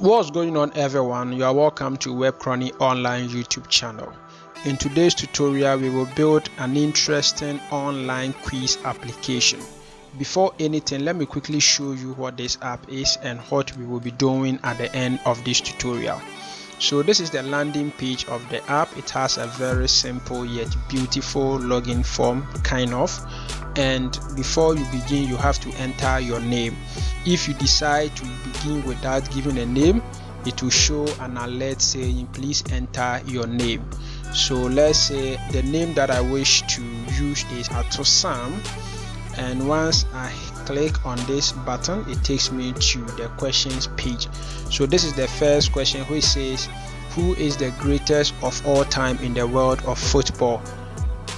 What's going on, everyone? You are welcome to Web Chrony Online YouTube channel. In today's tutorial, we will build an interesting online quiz application. Before anything, let me quickly show you what this app is and what we will be doing at the end of this tutorial. So this is the landing page of the app. It has a very simple yet beautiful login form, kind of. And before you begin, you have to enter your name. If you decide to begin without giving a name, it will show an alert saying please enter your name. So let's say the name that I wish to use is Atosam, and once I click on this button, it takes me to the questions page. So this is the first question, which says, who is the greatest of all time in the world of football?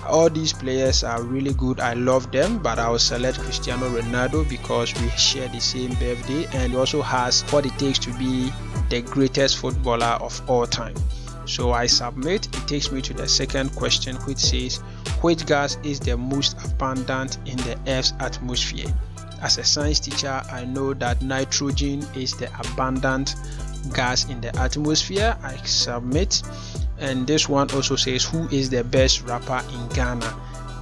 All these players are really good, I love them, but I will select Cristiano Ronaldo because we share the same birthday and he also has what it takes to be the greatest footballer of all time. So I submit. It takes me to the second question, which says, which gas is the most abundant in the Earth's atmosphere? As a science teacher, I know that nitrogen is the abundant gas in the atmosphere. I submit. And this one also says, who is the best rapper in Ghana?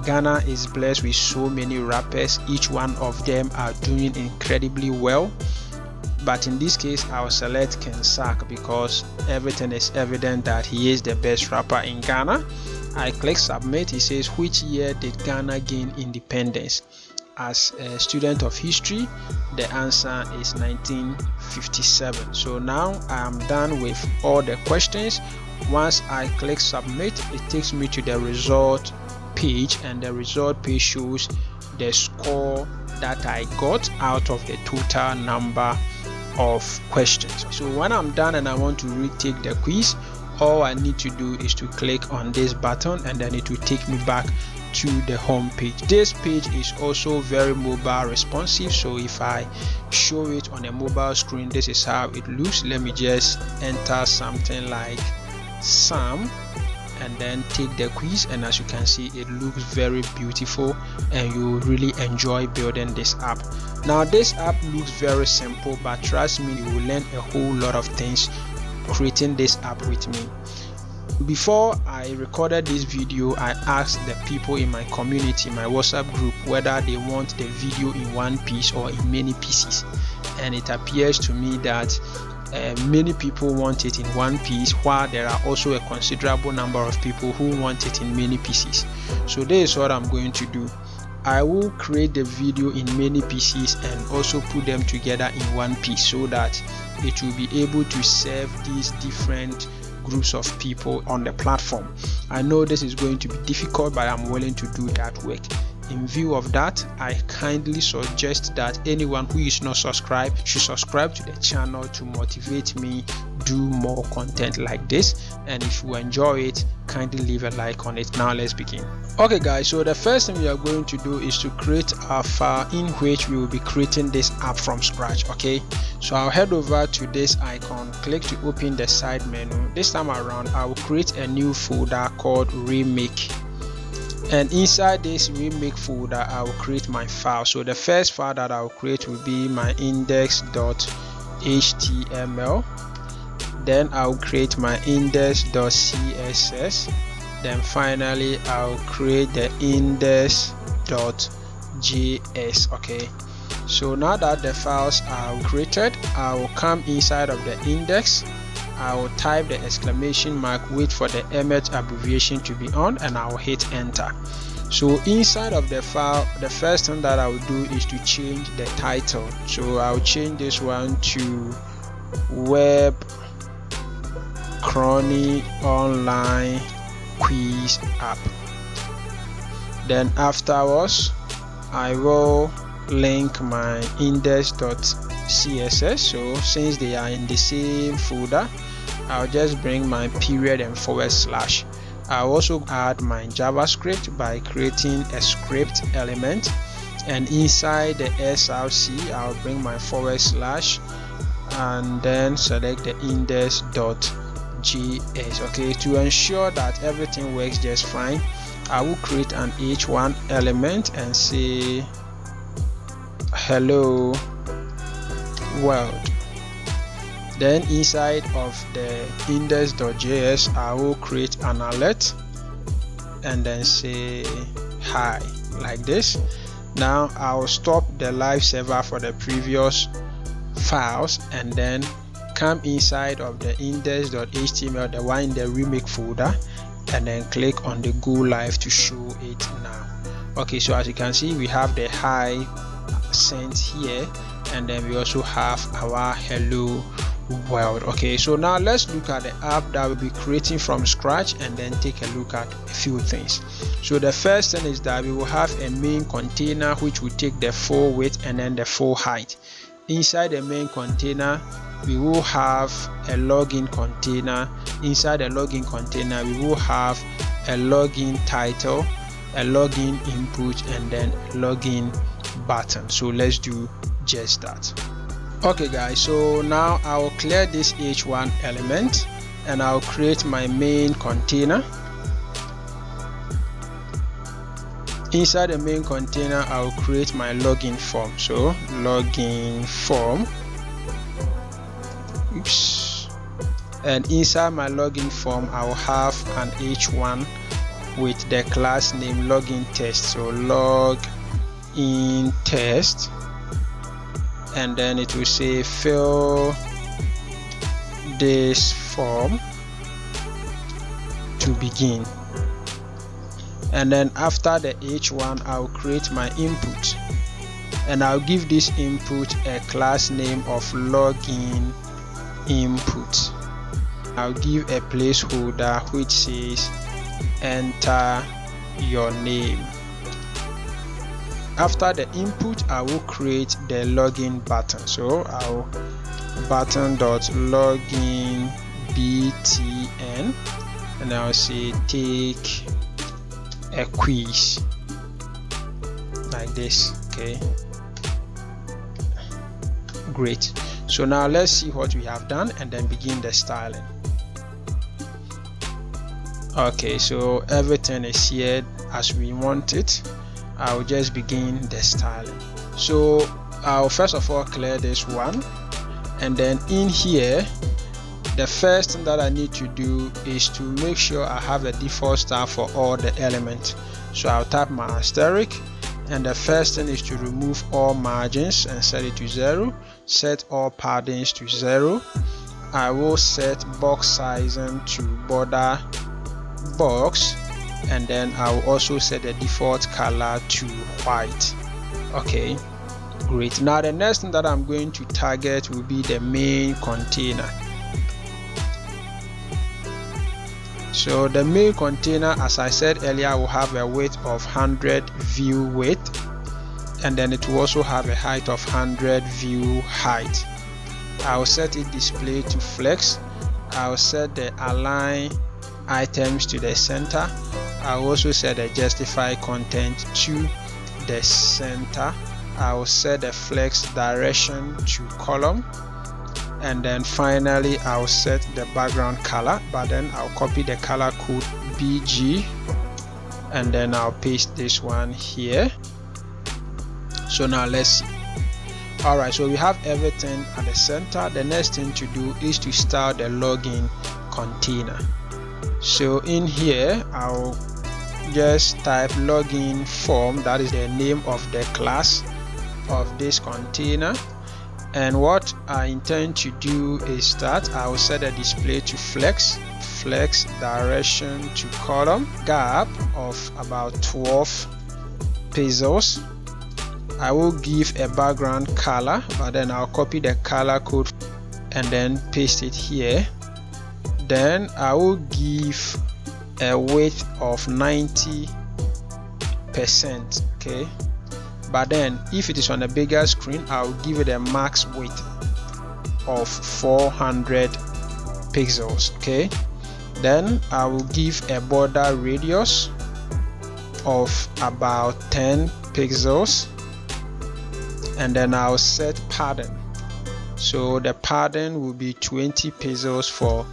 Ghana is blessed with so many rappers. Each one of them are doing incredibly well. But in this case, I'll select Ken Sak because everything is evident that he is the best rapper in Ghana. I click submit. It says, which year did Ghana gain independence? As a student of history, the answer is 1957. So now I am done with all the questions. Once I click submit, it takes me to the result page, and the result page shows the score that I got out of the total number of questions. So when I'm done and I want to retake the quiz, all I need to do is to click on this button and then it will take me back to the home page. This page is also very mobile responsive, so if I show it on a mobile screen, this is how it looks. Let me just enter something like Sam and then take the quiz, and as you can see, it looks very beautiful and you really enjoy building this app. Now this app looks very simple, but trust me, you will learn a whole lot of things creating this app with me. Before I recorded this video, I asked the people in my community, my WhatsApp group, whether they want the video in one piece or in many pieces, and it appears to me that many people want it in one piece, while there are also a considerable number of people who want it in many pieces. So this is what I'm going to do. I will create the video in many pieces and also put them together in one piece so that it will be able to serve these different groups of people on the platform. I know this is going to be difficult, but I'm willing to do that work. In view of that, I kindly suggest that anyone who is not subscribed should subscribe to the channel to motivate me do more content like this, and if you enjoy it, kindly leave a like on it. Now let's begin. Okay guys, so the first thing we are going to do is to create a file in which we will be creating this app from scratch. Okay, so I'll head over to this icon, click to open the side menu. This time around, I will create a new folder called remake, and inside this remake folder I will create my file. So the first file that I will create will be my index.html, then I'll create my index.css, then finally I'll create the index.js. okay, so now that the files are created, I will come inside of the index. I will type the exclamation mark, wait for the image abbreviation to be on, and I will hit enter. So inside of the file, the first thing that I will do is to change the title. So I'll change this one to Web Chrony Online Quiz App. Then afterwards, I will link my index.css. so since they are in the same folder, I'll just bring my period and /. I'll also add my JavaScript by creating a script element, and inside the src I'll bring my / and then select the index.js. okay, to ensure that everything works just fine, I will create an h1 element and say hello world. Then inside of the index.js, I will create an alert and then say hi like this. Now I'll stop the live server for the previous files and then come inside of the index.html, the one in the remake folder, and then click on the go live to show it now. Okay, so as you can see, we have the hi sent here, and then we also have our hello world. Okay, so now let's look at the app that we'll be creating from scratch and then take a look at a few things. So the first thing is that we will have a main container which will take the full width and then the full height. Inside the main container, we will have a login container. Inside the login container, we will have a login title, a login input, and then login button. So let's do just that. Okay guys, so now I'll clear this h1 element and I'll create my main container. Inside the main container, I'll create my login form. So login form, and inside my login form, I'll have an h1 with the class name login test. So login test, and then it will say fill this form to begin. And then after the h1, I'll create my input, and I'll give this input a class name of login input. I'll give a placeholder which says enter your name. After the input, I will create the login button. So I'll button.login btn, and I'll say take a quiz like this. Okay, great. So now let's see what we have done and then begin the styling. Okay, so everything is here as we want it. I'll just begin the styling. So I'll first of all clear this one, and then in here, the first thing that I need to do is to make sure I have a default style for all the elements. So I'll tap my asterisk, and the first thing is to remove all margins and set it to 0, set all paddings to 0. I will set box sizing to border box, and then I will also set the default color to white. Okay, great. Now the next thing that I'm going to target will be the main container. So the main container, as I said earlier, will have a width of 100 view width, and then it will also have a height of 100 view height. I'll set it display to flex. I'll set the align items to the center. I'll also set the justify content to the center. I'll set the flex direction to column, and then finally I'll set the background color, but then I'll copy the color code BG, and then I'll paste this one here. So now let's see. Alright, so we have everything at the center. The next thing to do is to start the login container. So in here, I'll just type login form, that is the name of the class of this container. And what I intend to do is that I will set a display to flex direction to column, gap of about 12 pixels. I will give a background color, but then I'll copy the color code and then paste it here. Then I will give a width of 90%. Okay, but then if it is on a bigger screen, I'll give it a max width of 400 pixels. Okay, then I will give a border radius of about 10 pixels, and then I'll set padding. So the padding will be 20 pixels for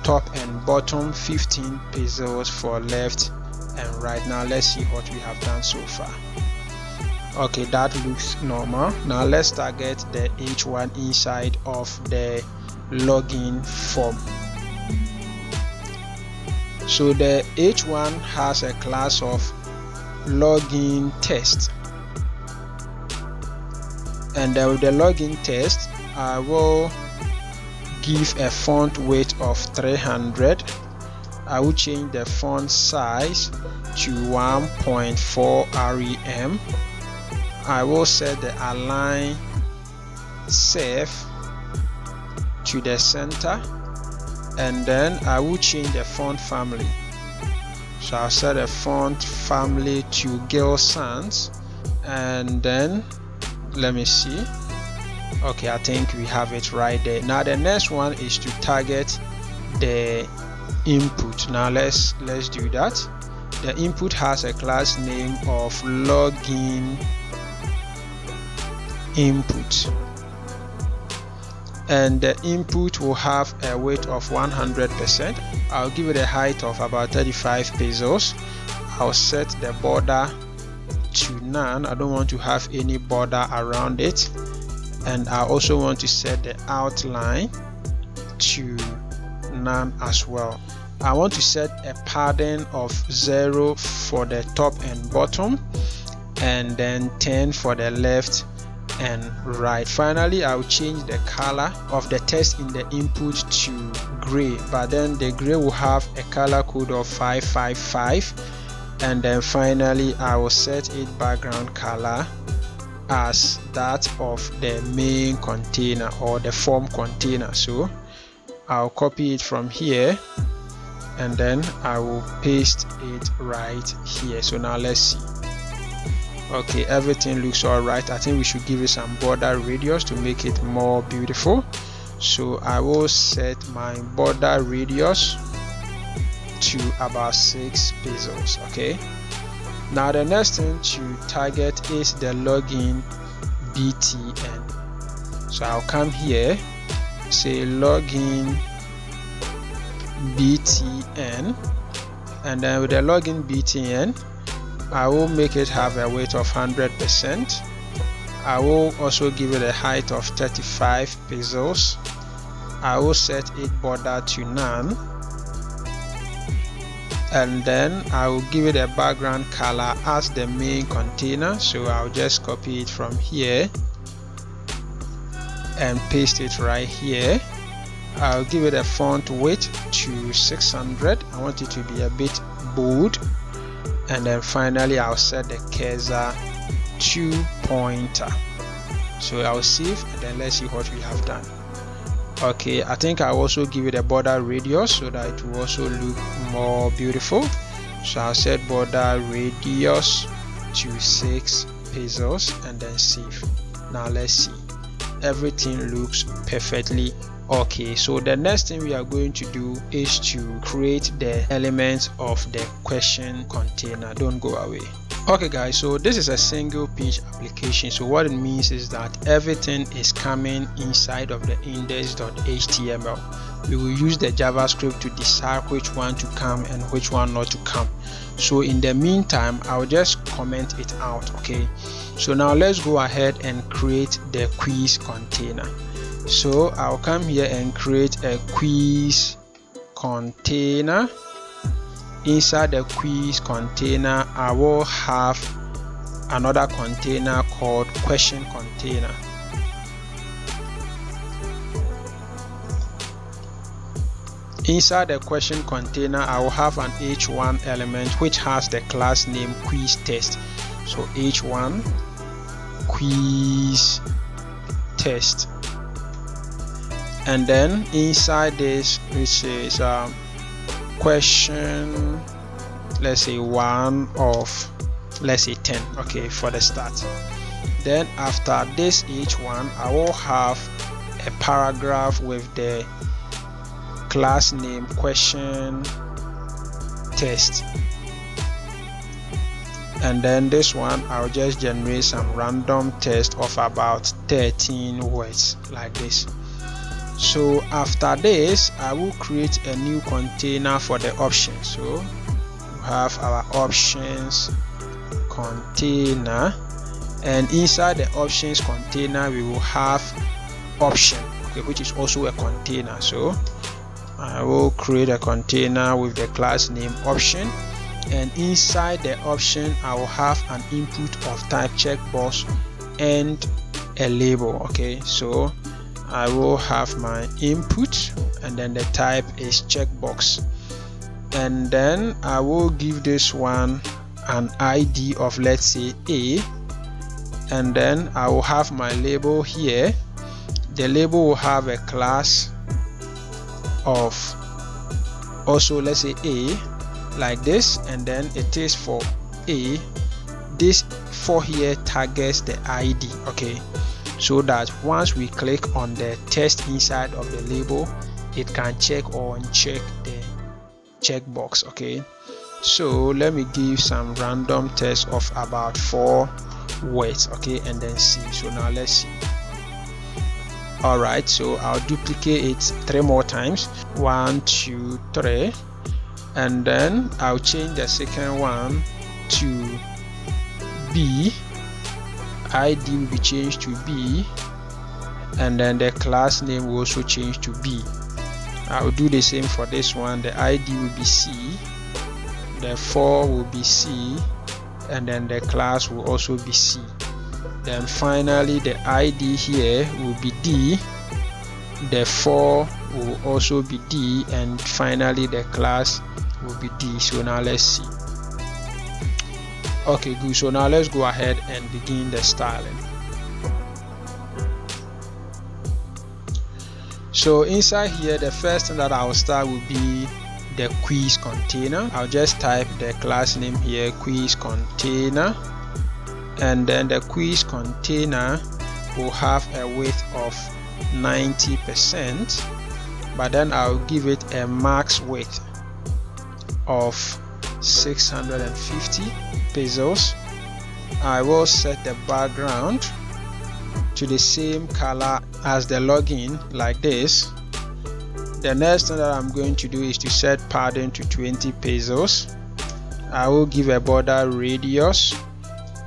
top and bottom, 15 pixels for left and right. Now let's see what we have done so far. Okay, that looks normal. Now let's target the h1 inside of the login form. So the H1 has a class of login test, and then with the login test I will give a font weight of 300. I will change the font size to 1.4 rem. I will set the align serif to the center, and then I will change the font family. So I'll set the font family to Gill Sans, and then let me see. Okay, I think we have it right there. Now the next one is to target the input. Now let's do that. The input has a class name of login input, and the input will have a weight of 100%. I'll give it a height of about 35 pixels. I'll set the border to none. I don't want to have any border around it, and I also want to set the outline to none as well. I want to set a padding of 0 for the top and bottom, and then 10 for the left and right. Finally, I'll change the color of the text in the input to gray, but then the gray will have a color code of 555, and then finally I will set its background color as that of the main container or the form container. So I'll copy it from here, and then I will paste it right here. So now let's see. Okay, everything looks all right. I think we should give it some border radius to make it more beautiful. So I will set my border radius to about 6 pixels. Okay, now the next thing to target is the login btn. So I'll come here, say login btn, and then with the login btn I will make it have a weight of 100%. I will also give it a height of 35 pixels. I will set its border to none, and then I will give it a background color as the main container. So I'll just copy it from here and paste it right here. I'll give it a font weight to 600. I want it to be a bit bold, and then finally I'll set the cursor to pointer. So I'll save, and then let's see what we have done. Okay, I think I'll also give it a border radius so that it will also look more beautiful. So I'll set border radius to 6 pixels and then save. Now let's see. Everything looks perfectly okay. So the next thing we are going to do is to create the elements of the question container. Don't go away. Okay guys, so this is a single page application. So what it means is that everything is coming inside of the index.html. We will use the JavaScript to decide which one to come and which one not to come. So in the meantime, I'll just comment it out. Okay, so now let's go ahead and create the quiz container. So I'll come here and create a quiz container. Inside the quiz container, I will have another container called question container. Inside the question container, I will have an h1 element which has the class name quiz test. So h1 quiz test, and then inside this, which is question, let's say 1 of, let's say 10, okay, for the start. Then after this h1, I will have a paragraph with the class name question test, and then this one I'll just generate some random text of about 13 words like this. So after this, I will create a new container for the options. So we have our options container, and inside the options container we will have option. okay, which is also a container. So I will create a container with the class name option, and inside the option I will have an input of type checkbox and a label. Okay, so I will have my input and then the type is checkbox, and then I will give this one an ID of, let's say, A, and then I will have my label here. The label will have a class of also, let's say, A, like this, and then it is for A. This for here targets the ID, okay, so that once we click on the text inside of the label, it can check or uncheck the checkbox. Okay, so let me give some random text of about 4 words, okay, and then see. So now let's see. All right, so I'll duplicate it 3 more times, 1 2 3, and then I'll change the second one to B. ID will be changed to B, and then the class name will also change to B. I'll do the same for this one. The ID will be C, the 4 will be C, and then the class will also be C. Then finally the ID here will be D, the 4 will also be D, and finally the class will be D. So now let's see. Okay, good. So now let's go ahead and begin the styling. So inside here, the first thing that I'll start will be the quiz container. I'll just type the class name here, quiz container, and then the quiz container will have a width of 90%, but then I'll give it a max width of 650 pixels. I will set the background to the same color as the login, like this. The next thing that I'm going to do is to set padding to 20 pixels. I will give a border radius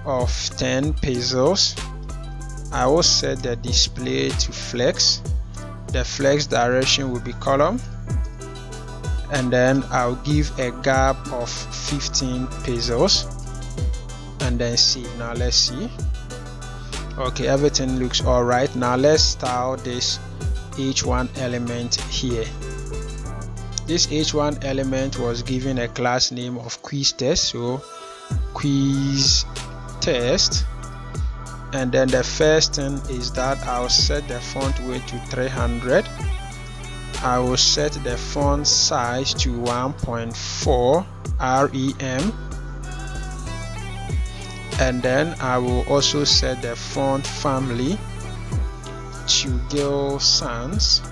of 10 pixels. I will set the display to flex. The flex direction will be column, and then I'll give a gap of 15 pixels, and then see. Now let's see. Okay, everything looks all right. Now let's style this h1 element here. This h1 element was given a class name of quiz test, so quiz test. And then the first thing is that I'll set the font weight to 300. I will set the font size to 1.4 rem, and then I will also set the font family to Gill Sans,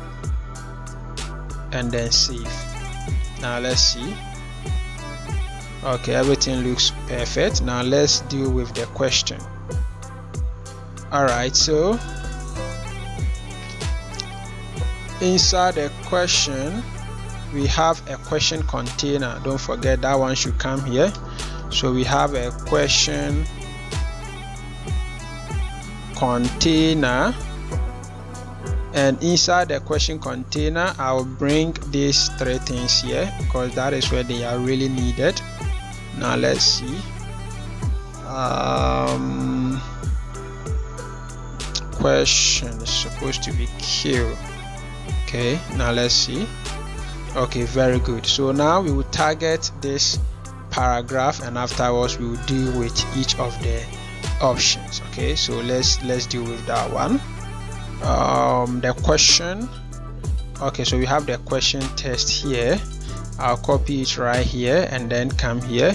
and then save. Now let's see. Okay, everything looks perfect. Now let's deal with the question. Alright, so inside the question we have a question container. Don't forget that one should come here. So we have a question container, and inside the question container I'll bring these 3 things here because that is where they are really needed. Now let's see. Question is supposed to be Q. Okay, now let's see. Okay, very good. So now we will target this paragraph, and afterwards we will deal with each of the options. Okay, so let's deal with that one. The question. Okay, so we have the question text here. I'll copy it right here and then come here.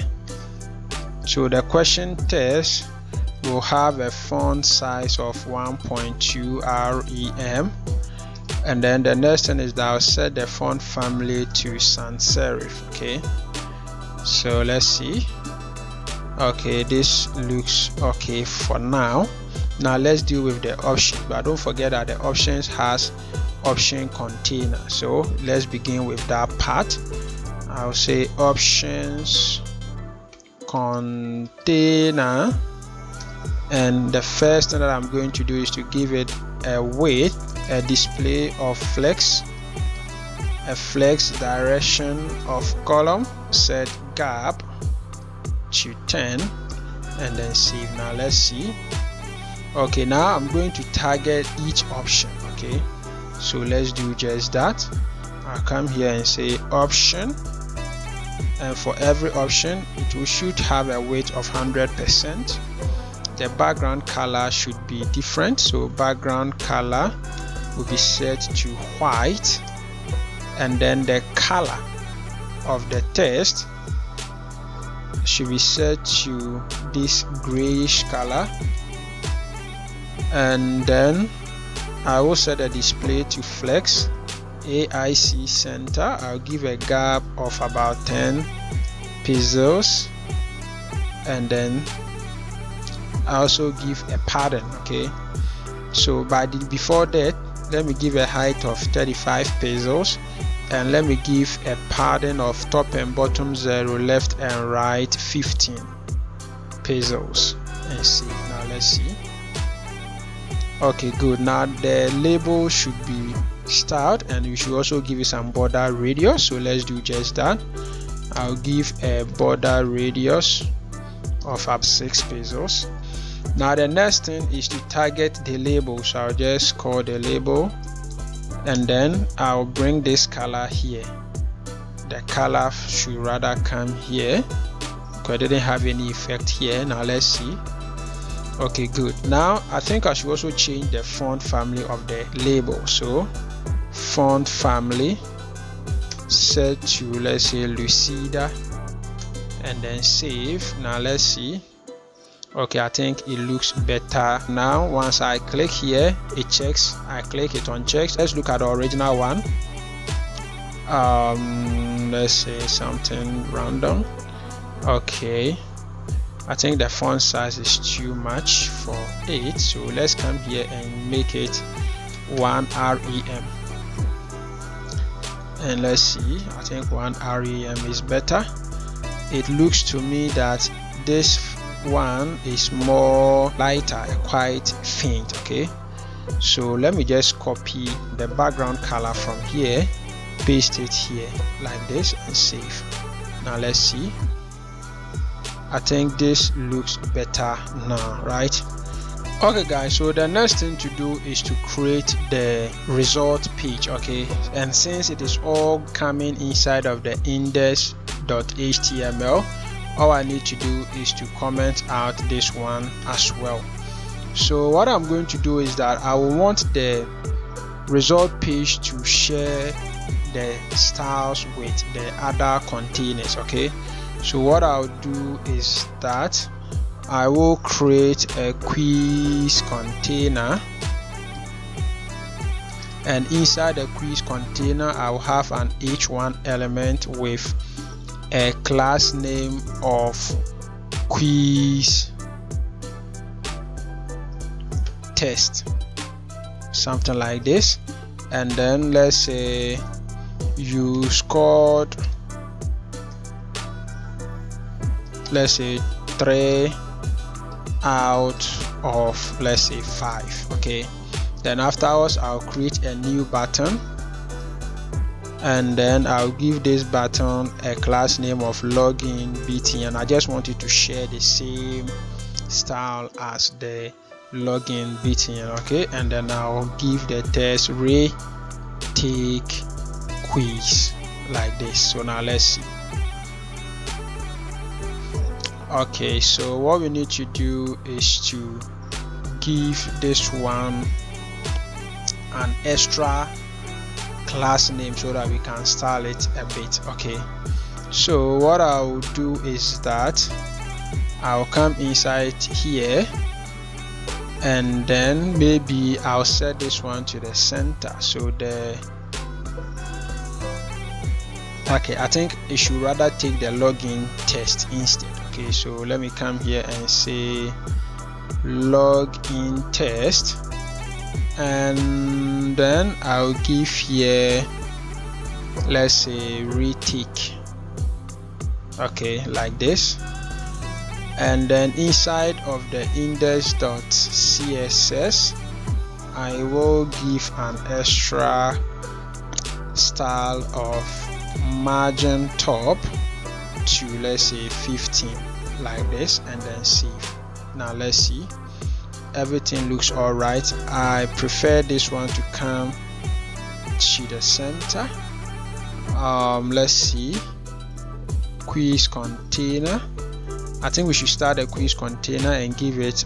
So the question text will have a font size of 1.2 rem, and then the next thing is that I'll set the font family to sans serif. Okay, so let's see. Okay, this looks okay for now. Now let's deal with the options, but don't forget that the options has option container. So let's begin with that part. I'll say options container, and the first thing that I'm going to do is to give it a width a display of flex, a flex direction of column, set gap to 10, and then save. Now let's see. Okay, now I'm going to target each option. Okay, so let's do just that. I'll come here and say option, and for every option it should have a weight of 100%. The background color should be different, so background color will be set to white, and then the color of the text should be set to this grayish color, and then I will set the display to flex, AIC center. I'll give a gap of about 10 pixels, and then I also give a pattern. Okay, so before that, let me give a height of 35 pixels, and let me give a pattern of top and bottom 0, left and right 15 pixels, and see. Now let's see. Okay, good. Now the label should be styled, and you should also give it some border radius, so let's do just that. I'll give a border radius of up 6 pixels. Now the next thing is to target the label, so I'll just call the label, and then I'll bring this color here. The color should rather come here because I didn't have any effect here. Now let's see. Okay, good. Now I think I should also change the font family of the label, so font family set to, let's say, Lucida, and then save. Now let's see. Okay, I think it looks better now. Once I click here, it checks. I click, it unchecks. Let's look at the original one. Let's say something random. Okay, I think the font size is too much for it, so let's come here and make it 1 rem, and let's see. I think 1 rem is better. It looks to me that this one is more lighter, quite faint. Okay, so let me just copy the background color from here, paste it here like this, and save. Now let's see. I think this looks better now, right? Okay guys, so the next thing to do is to create the result page. Okay, and since it is all coming inside of the index.html, all I need to do is to comment out this one as well. So what I'm going to do is that I will want the result page to share the styles with the other containers. Okay, so what I'll do is that I will create a quiz container, and inside the quiz container I'll have an h1 element with a class name of quiz test, something like this, and then let's say you scored, let's say 3 out of, let's say, 5. Okay, then afterwards I'll create a new button, and then I'll give this button a class name of login btn. I just want it to share the same style as the login btn. Okay, and then I'll give the text take quiz like this. So now let's see. Okay, so what we need to do is to give this one an extra class name so that we can style it a bit. Okay, so what I'll do is that I'll come inside here, and then maybe I'll set this one to the center, so okay, I think it should rather take the login test instead. Okay, so let me come here and say login test, and then I'll give here, let's say, retake. Okay, like this, and then inside of the index.css I will give an extra style of margin top to, let's say, 15 like this, and then save. Now let's see, everything looks all right. I prefer this one to come to the center. Let's see, quiz container. I think we should start a quiz container and give it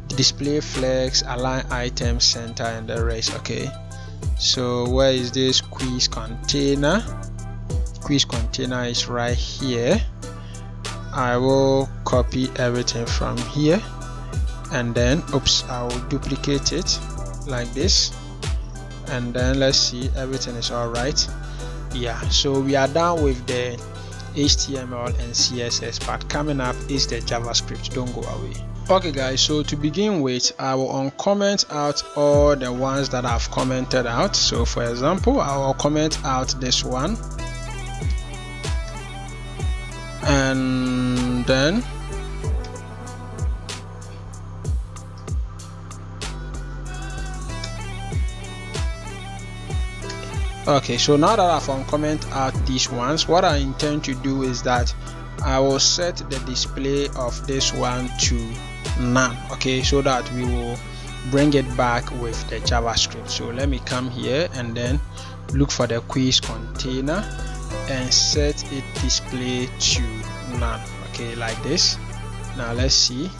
display flex, align item, center, and the rest. Okay, so where is this quiz container? Quiz container is right here. I will copy everything from here, and then I will duplicate it like this, and then let's see, everything is all right. Yeah, so we are done with the HTML and CSS, but coming up is the JavaScript. Don't go away. Okay guys, so to begin with, I will uncomment out all the ones that I've commented out. So for example, I will comment out this one, and then okay, so now that I've uncomment out these ones, what I intend to do is that I will set the display of this one to none. Okay, so that we will bring it back with the JavaScript. So let me come here and then look for the quiz container and set it display to none. Okay, like this. Now let's see,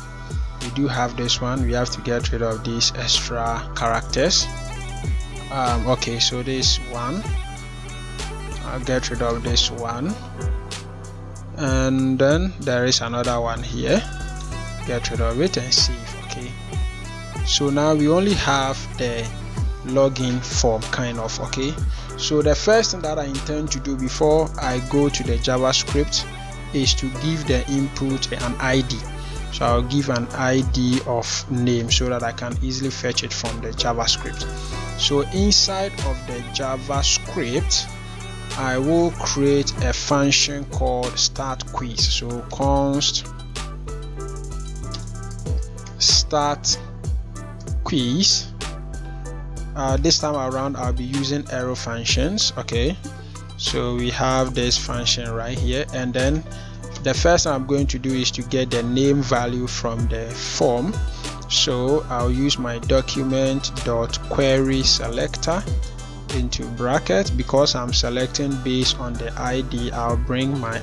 we do have this one. We have to get rid of these extra characters. Okay, so this one, I'll get rid of this one, and then there is another one here, get rid of it and save. Okay, so now we only have the login form kind of. Okay, so the first thing that I intend to do before I go to the JavaScript is to give the input an ID. So I'll give an ID of name so that I can easily fetch it from the JavaScript. So inside of the JavaScript, I will create a function called start quiz. So const start quiz. This time around I'll be using arrow functions. Okay, so we have this function right here, and then the first thing I'm going to do is to get the name value from the form. So I'll use my document.query selector into bracket. Because I'm selecting based on the ID, I'll bring my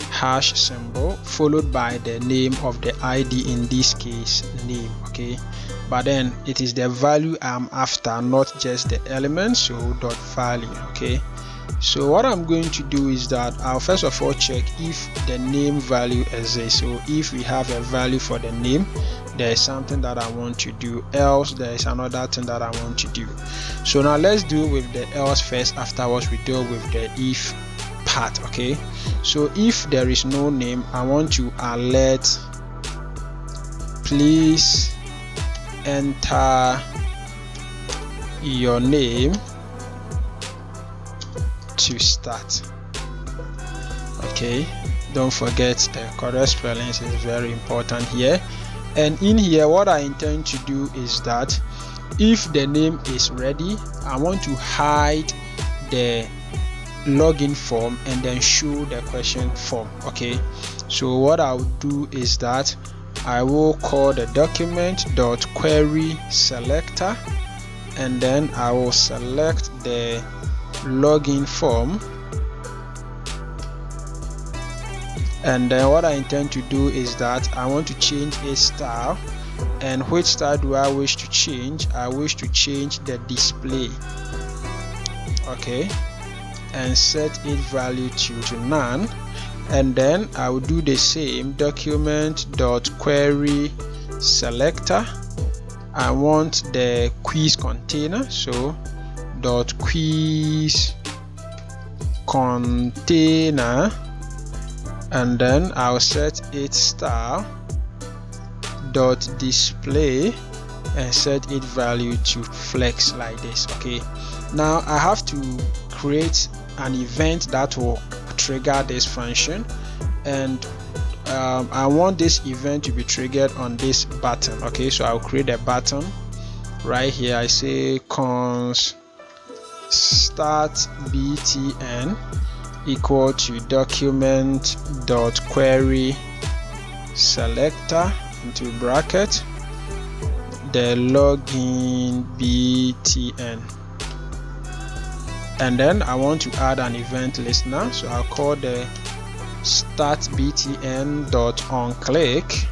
hash symbol followed by the name of the ID, in this case name. Okay, but then it is the value I'm after, not just the element. So dot value. Okay, so what I'm going to do is that I'll first of all check if the name value exists. So if we have a value for the name, there is something that I want to do, else there is another thing that I want to do. So now let's deal with the else first, afterwards we deal with the if part. Okay, so if there is no name, I want to alert, please enter your name to start. Okay, don't forget the correct spellings is very important here. And in here, what I intend to do is that if the name is ready, I want to hide the login form and then show the question form. Okay, so what I'll do is that I will call the document.query selector, and then I will select the login form, and then what I intend to do is that I want to change its style. And which style do I wish to change? I wish to change the display. Okay, and set its value to none, and then I will do the same, document.query selector. I want the quiz container, so dot quiz container, and then I'll set its style dot display and set its value to flex like this. Okay, now I have to create an event that will trigger this function, and I want this event to be triggered on this button. Okay, so I'll create a button, right here I say const start btn equal to document dot query selector into bracket the login btn, and then I want to add an event listener, so I'll call the start btn dot on click,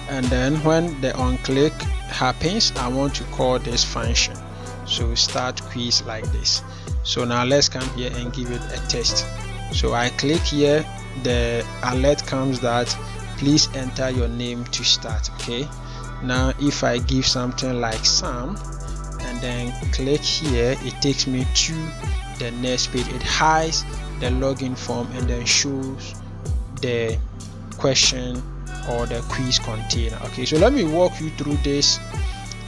and then when the on click happens I want to call this function, so start quiz like this. So now let's come here and give it a test. So I click here, the alert comes that please enter your name to start. Okay, now if I give something like Sam and then click here, it takes me to the next page. It hides the login form and then shows the question or the quiz container. Okay, so let me walk you through this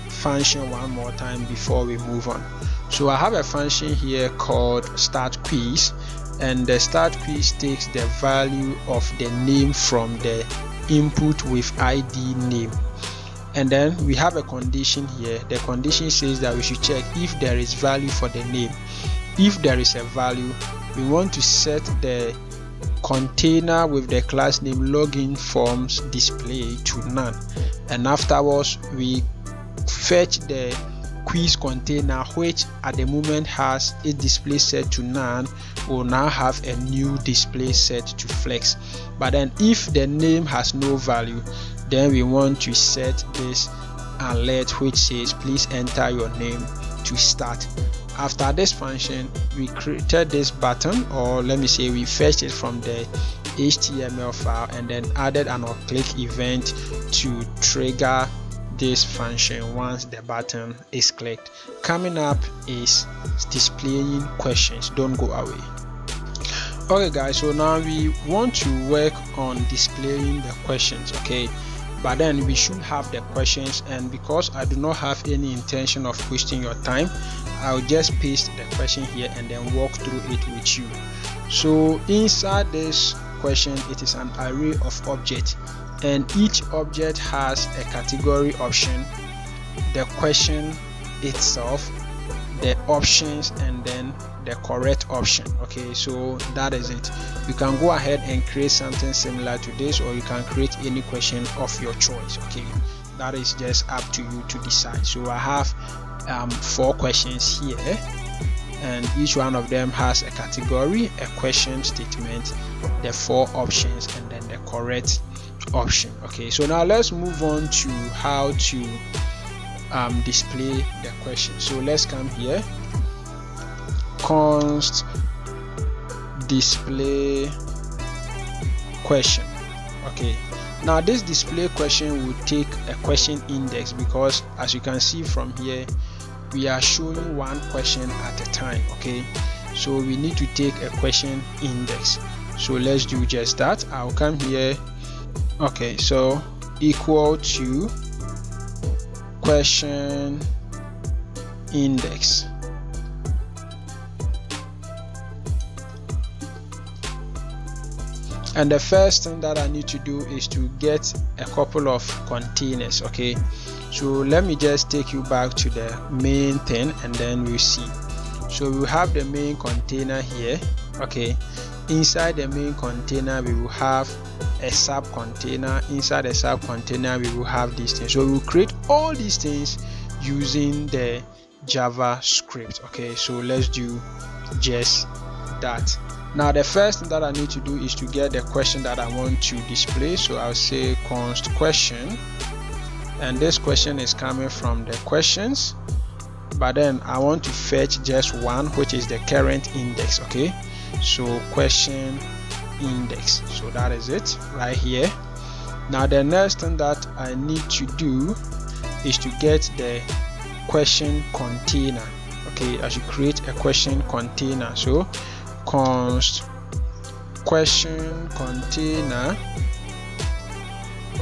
function one more time before we move on. So I have a function here called start quiz, and the start quiz takes the value of the name from the input with ID name, and then we have a condition here. The condition says that we should check if there is value for the name. If there is a value, we want to set the container with the class name login forms display to none, and afterwards we fetch the quiz container, which at the moment has its display set to none, will now have a new display set to flex. But then if the name has no value, then we want to set this alert which says please enter your name to start. After this function, we created this button, or let me say we fetched it from the HTML file and then added an on click event to trigger this function once the button is clicked. Coming up is displaying questions. Don't go away. Okay guys, so now we want to work on displaying the questions. Okay, but then we should have the questions, and because I do not have any intention of wasting your time, I'll just paste the question here and then walk through it with you. So inside this question, it is an array of objects, and each object has a category option, the question itself, the options, and then the correct option. Okay, so that is it. You can go ahead and create something similar to this, or you can create any question of your choice. Okay, that is just up to you to decide. So I have 4 questions here, and each one of them has a category, a question statement, the 4 options, and then the correct option. Okay, so now let's move on to how to display the question. So let's come here, const display question. Okay, now this display question will take a question index, because as you can see from here, we are showing one question at a time. Okay, so we need to take a question index. So let's do just that. I'll come here. Okay, so equal to question index. And the first thing that I need to do is to get a couple of containers. Okay, so let me just take you back to the main thing and then we'll see. So we have the main container here. Okay, inside the main container we will have a sub container. Inside the sub container we will have these things. So we'll create all these things using the JavaScript. Okay, so let's do just that. Now the first thing that I need to do is to get the question that I want to display. So I'll say const question, and this question is coming from the questions, but then I want to fetch just one, which is the current index. Okay, so question index. So that is it right here. Now the next thing that I need to do is to get the question container. Okay, I should create a question container. So const question container,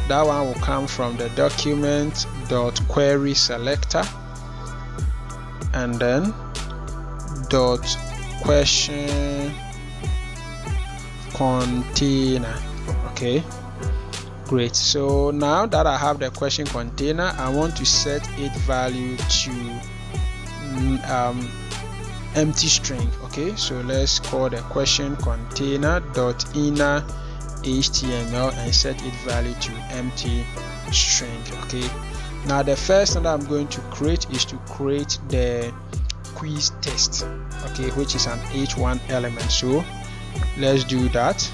that one will come from the document dot query selector, and then dot question container. Okay, Great. So now that I have the question container, I want to set its value to empty string. Okay, so let's call the question container dot inner HTML and set its value to empty string. Okay, now the first thing that I'm going to create is to create the quiz test, okay, which is an H1 element. So let's do that.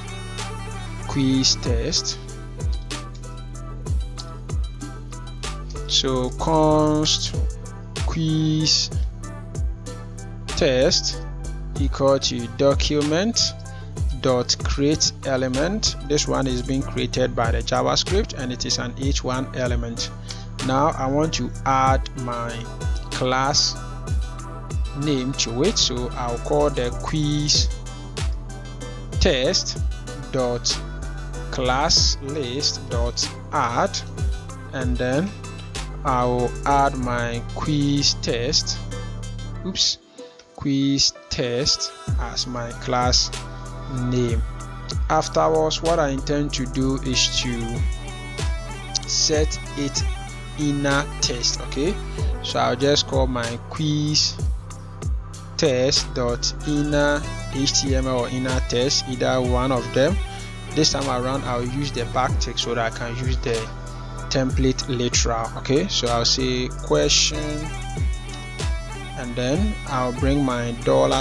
Quiz test. So const quiz test equal to document dot create element. This one is being created by the JavaScript and it is an H1 element. Now I want to add my class name to it, so I'll call the quiz test dot class list dot add, and then I'll add my quiz test as my class name. Afterwards, what I intend to do is to set it inner test. Okay, so I'll just call my quiz test dot inner HTML or inner test, either one of them. This time around I'll use the backtick so that I can use the template literal. Okay, so I'll say question and then I'll bring my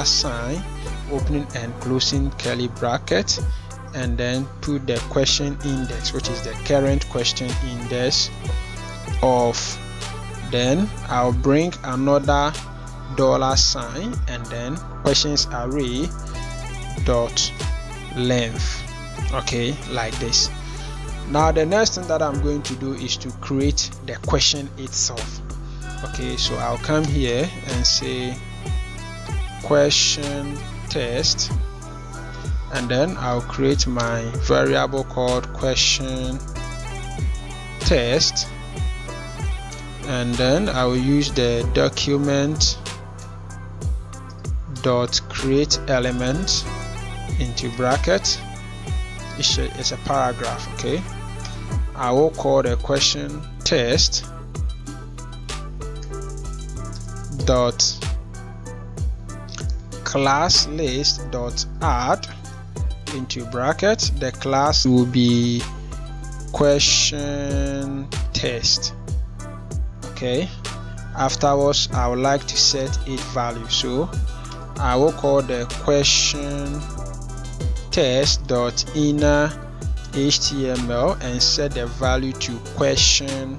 $sign, opening and closing curly bracket, and then put the question index, which is the current question index of, then I'll bring another $sign and then questions array dot length. Okay, like this. Now the next thing that I'm going to do is to create the question itself. Okay, so I'll come here and say question test, and then I'll create my variable called question test, and then I will use the document dot create element into bracket. It's a paragraph. Okay, I will call the question test dot class list dot add into bracket. The class will be question test. Okay, afterwards I would like to set its value, so I will call the question test dot inner HTML and set the value to question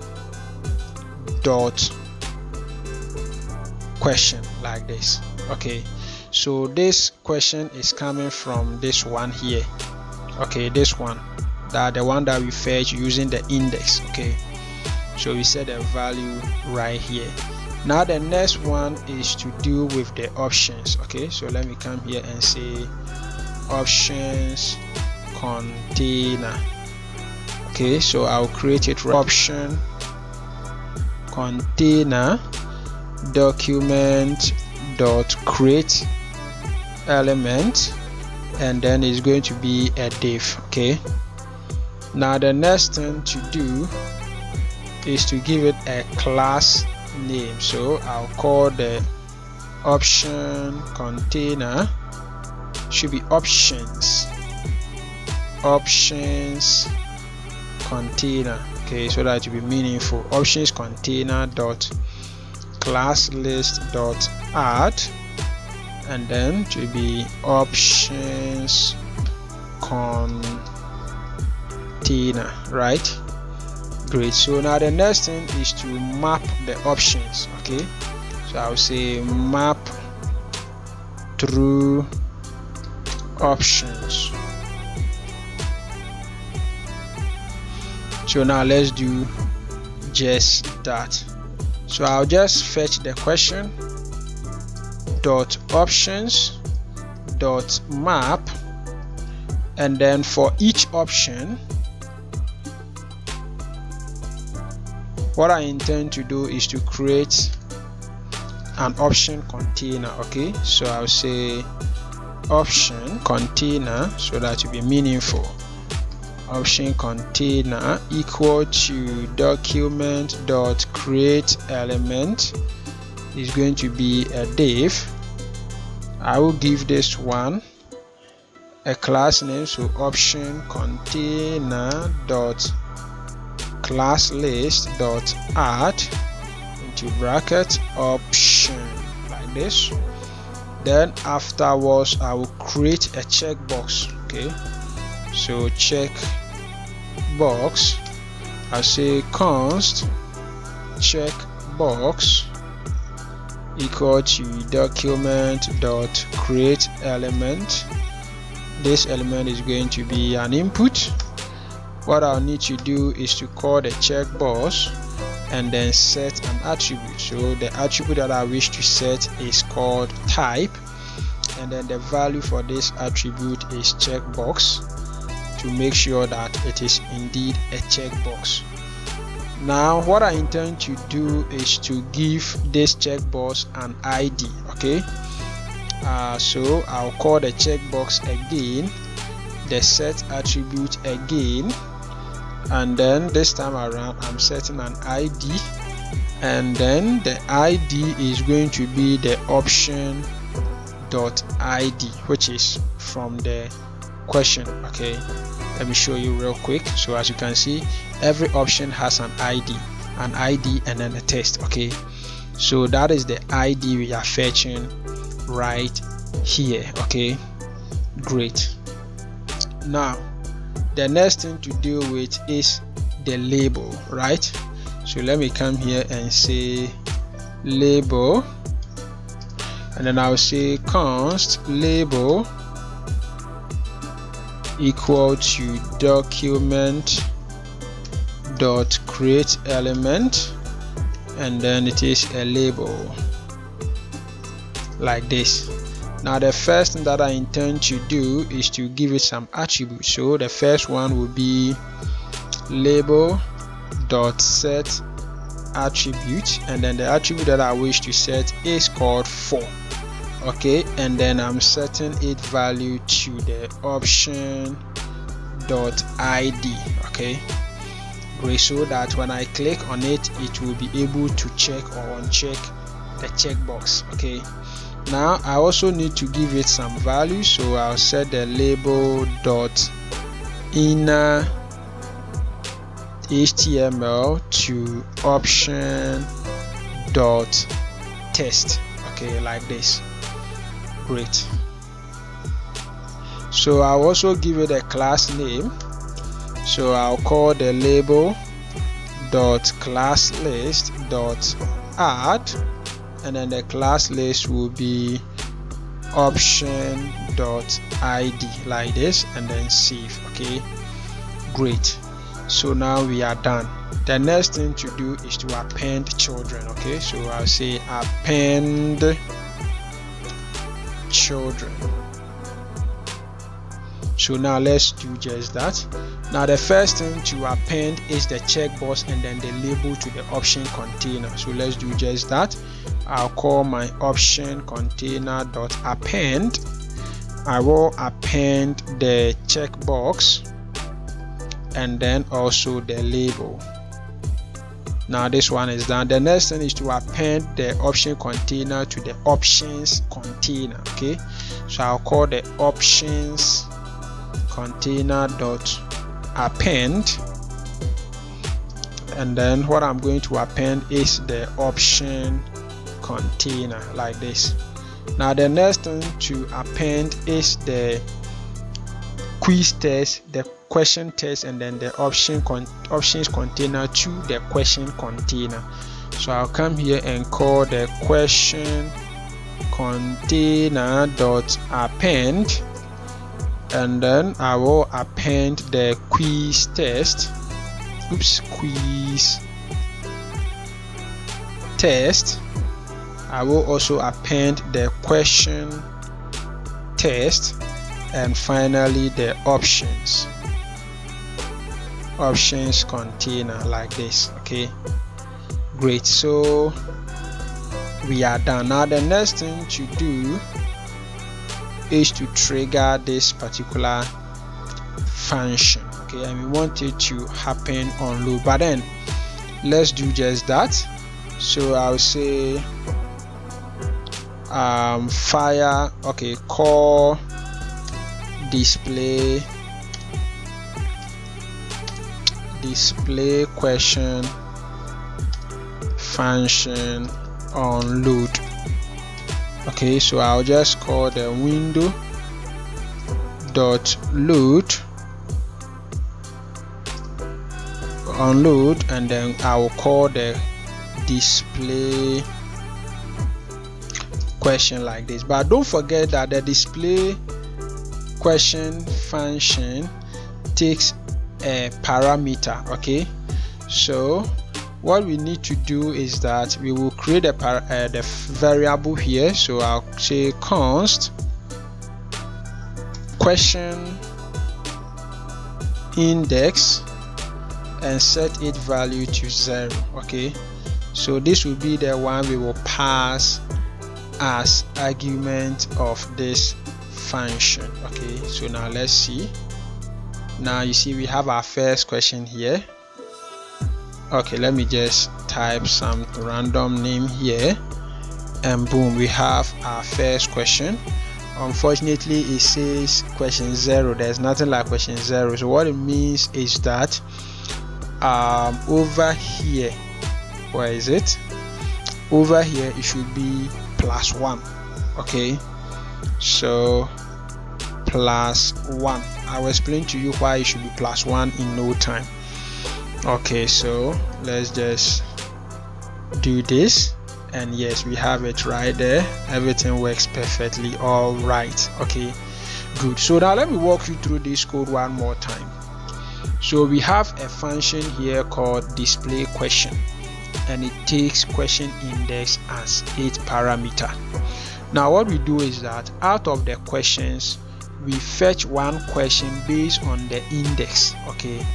dot question, like this. Okay, so this question is coming from this one here. Okay, this one, that the one that we fetch using the index. Okay, so we set the value right here. Now the next one is to do with the options. Okay, so let me come here and say options container. Okay, so I'll create it. Option container document dot create element, and then it's going to be a div. Okay, now the next thing to do is to give it a class name, so I'll call the option container, should be options container. Okay, so that to be meaningful, options container dot class list dot add, and then to be options container, right? Great. So now the next thing is to map the options. Okay, so I'll say map through options. So now let's do just that. So I'll just fetch the question dot options dot map, and then for each option, what I intend to do is to create an option container. Okay, so I'll say option container so that to be meaningful. option container equal to document dot create element is going to be a div. I will give this one a class name, so option container dot class list dot add into bracket option, like this. Then afterwards I will create a checkbox. Okay, so checkbox, I say const checkbox equal to document dot create element. This element is going to be an input. What I'll need to do is to call the checkbox and then set an attribute. So the attribute that I wish to set is called type, and then the value for this attribute is checkbox, to make sure that it is indeed a checkbox. Now what I intend to do is to give this checkbox an ID. Okay, so I'll call the checkbox again, the set attribute again, and then this time around I'm setting an ID, and then the ID is going to be the option dot ID, which is from the question. Okay, let me show you real quick. So as you can see, every option has an ID and then a text. Okay, so that is the ID we are fetching right here. Okay, great. Now the next thing to deal with is the label, right? So let me come here and say label, and then I'll say const label equal to document dot create element, and then it is a label, like this. Now the first thing that I intend to do is to give it some attributes. So the first one will be label dot set attribute, and then the attribute that I wish to set is called for. Okay, and then I'm setting its value to the option dot ID. Okay, great, so that when I click on it, it will be able to check or uncheck the checkbox. Okay, now I also need to give it some value, so I'll set the label dot inner HTML to option dot text. Okay, like this. Great. So I'll also give it a class name, so I'll call the label dot class list dot add, and then the class list will be option dot ID, like this, and then save. Okay, great. So now we are done. The next thing to do is to append children. Okay, so I'll say append children. So now let's do just that. Now the first thing to append is the checkbox and then the label to the option container. So let's do just that. I'll call my option container dot append. I will append the checkbox and then also the label. Now this one is done. The next thing is to append the option container to the options container. Okay, so I'll call the options container dot append, and then what I'm going to append is the option container, like this. Now the next thing to append is the quiz test, the question test, and then the options container to the question container. So I'll come here and call the question container dot append, and then I will append the quiz test. Quiz test. I will also append the question test, and finally the options container, like this. Okay, great. So we are done. Now the next thing to do is to trigger this particular function. okay, and we want it to happen on load. But then let's do just that. So I'll say fire, okay, call display question function on load. Okay, so I'll just call the window dot load on load, and then I will call the display question like this. But don't forget that the display question function takes a parameter. Okay, so what we need to do is that we will create the variable here. So I'll say const question index and set its value to 0. Okay, so this will be the one we will pass as argument of this function. Okay, so now let's see. Now you see we have our first question here. Okay, let me just type some random name here, and boom, we have our first question. Unfortunately, it says question 0. There's nothing like question 0. So what it means is that over here, where is it? Over here it should be +1. Okay, so +1. I'll explain to you why it should be +1 in no time. Okay, so let's just do this, and yes, we have it right there. Everything works perfectly. All right, okay, good. So now let me walk you through this code one more time. So we have a function here called display question, and it takes question index as its parameter. Now what we do is that out of the questions, we fetch one question based on the index. Okay,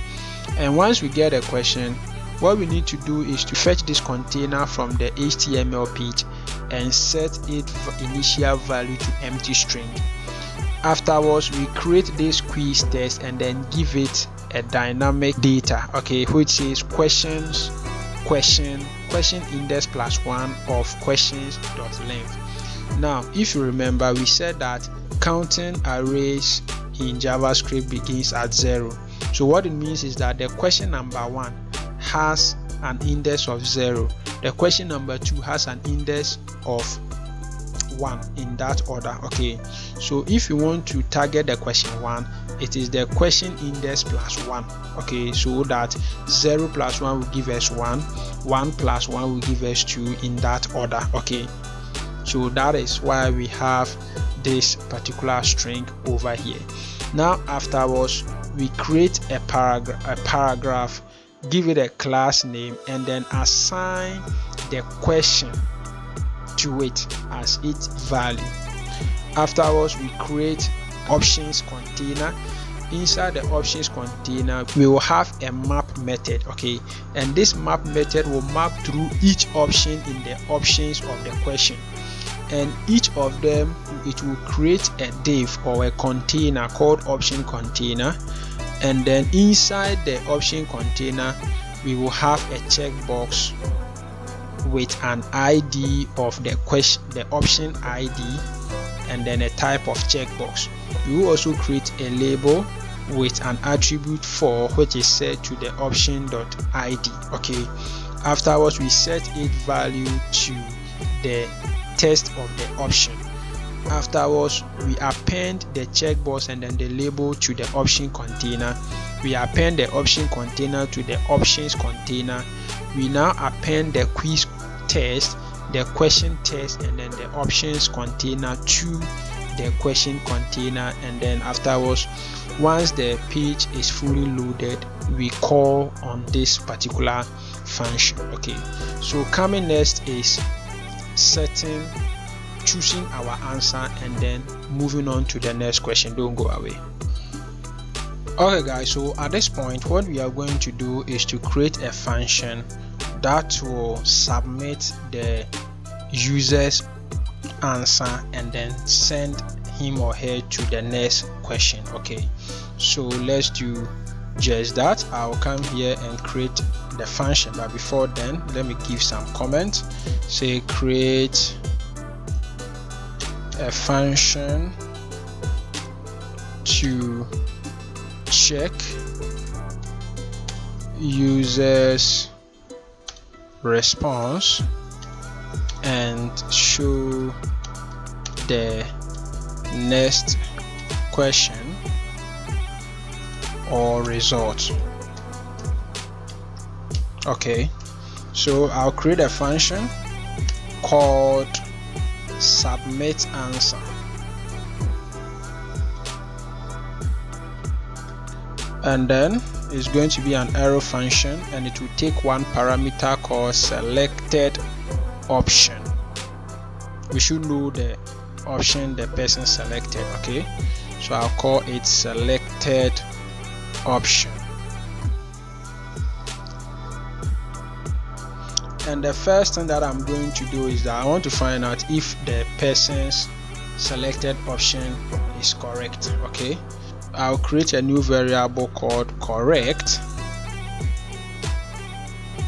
and once we get a question, what we need to do is to fetch this container from the HTML page and set its initial value to empty string. Afterwards, we create this quiz test and then give it a dynamic data, okay, which says question index +1 of questions dot length. Now if you remember, we said that counting arrays in JavaScript begins at 0. So what it means is that the question number 1 has an index of 0, the question number 2 has an index of 1, in that order. Okay, so if you want to target the question 1, it is the question index +1. Okay, so that 0 + 1 will give us 1, 1 + 1 will give us 2, in that order. Okay, so that is why we have this particular string over here. Now afterwards, we create a paragraph, give it a class name, and then assign the question to it as its value. Afterwards, we create options container. Inside the options container, we will have a map method. Okay, and this map method will map through each option in the options of the question, and each of them, it will create a div or a container called option container. And then inside the option container, we will have a checkbox with an ID of the question, the option ID, and then a type of checkbox. We will also create a label with an attribute for, which is set to the option.id. Okay, afterwards we set its value to the text of the option. Afterwards, we append the checkbox and then the label to the option container. We append the option container to the options container. We now append the quiz test, the question test, and then the options container to the question container. And then afterwards, once the page is fully loaded, we call on this particular function. Okay, so coming next is choosing our answer and then moving on to the next question. Don't go away. Okay guys, so at this point, what we are going to do is to create a function that will submit the user's answer and then send him or her to the next question. Okay, so let's do just that, I'll come here and create the function. But before then, let me give some comments. Say create a function to check users response and show the next question or result. Okay, so I'll create a function called submit answer. And then it's going to be an arrow function, and it will take one parameter called selected option. We should know the option the person selected. Okay, so I'll call it selected option. And the first thing that I'm going to do is that I want to find out if the person's selected option is correct. Okay, I'll create a new variable called correct,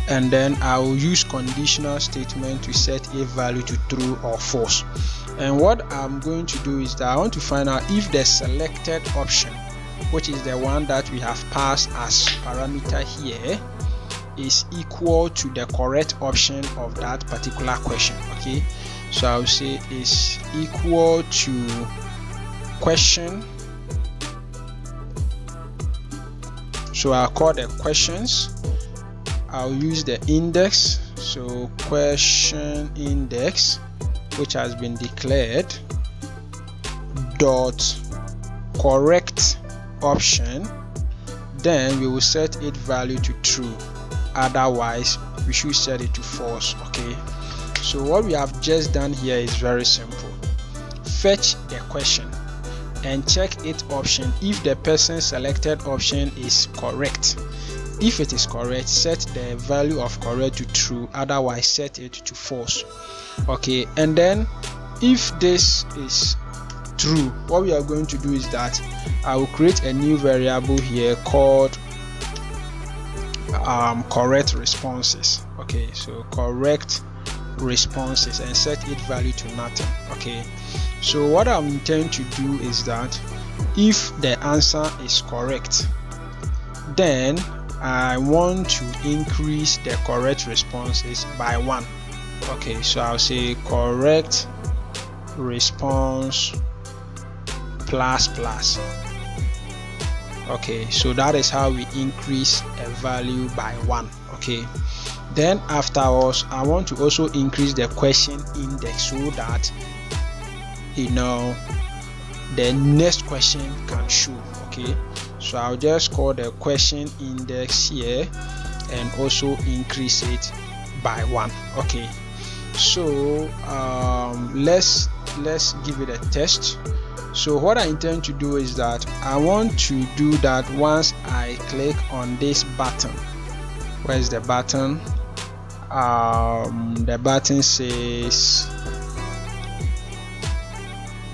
and then I'll use conditional statement to set a value to true or false. And what I'm going to do is that I want to find out if the selected option, which is the one that we have passed as parameter here, is equal to the correct option of that particular question. Okay, so I'll say is equal to question. So I'll call the questions. I'll use the index, so question index, which has been declared, dot correct option. Then we will set its value to true, otherwise we should set it to false. Okay, so what we have just done here is very simple. Fetch the question and check its option if the person selected option is correct. If it is correct, set the value of correct to true, otherwise set it to false. Okay, and then if this is true, what we are going to do is that I will create a new variable here called correct responses. Okay, so correct responses, and set its value to nothing. Okay, so what I'm intending to do is that if the answer is correct, then I want to increase the correct responses by 1. Okay, so I'll say correct response plus plus. Okay, so that is how we increase a value by 1. Okay, then afterwards I want to also increase the question index so that the next question can show. Okay, so I'll just call the question index here and also increase it by 1. Okay, so let's give it a test. So what I intend to do is that I want to do that once I click on this button. Where's the button? The button says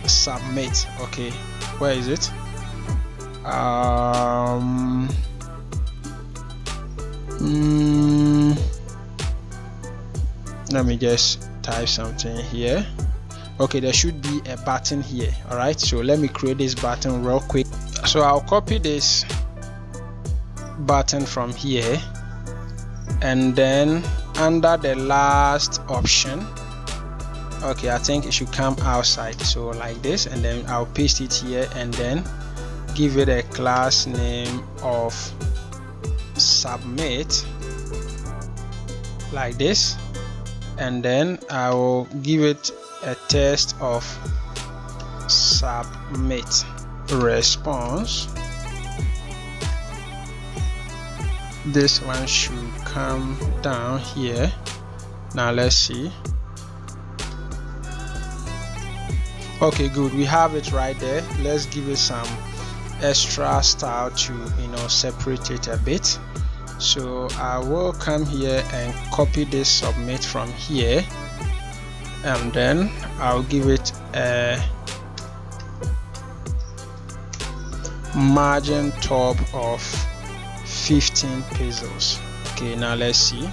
submit. Okay, where is it? Let me just type something here. Okay, there should be a button here. All right, so let me create this button real quick. So I'll copy this button from here, and then under the last option, okay, I think it should come outside, so like this, and then I'll paste it here and then give it a class name of submit, like this, and then I will give it a test of submit response. This one should come down here. Now let's see. Okay, good, we have it right there. Let's give it some extra style to separate it a bit. So I will come here and copy this submit from here, and then I'll give it a margin top of 15 pixels. Okay, now let's see.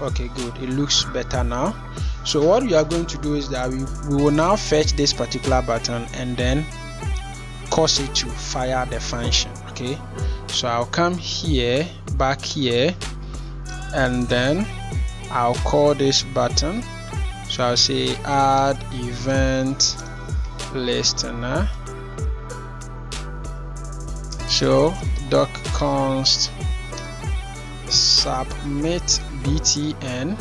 Okay, good, it looks better now. So what we are going to do is that we will now fetch this particular button and then cause it to fire the function. Okay, so I'll come here, back here, and then I'll call this button. So I'll say add event listener. So doc const submit btn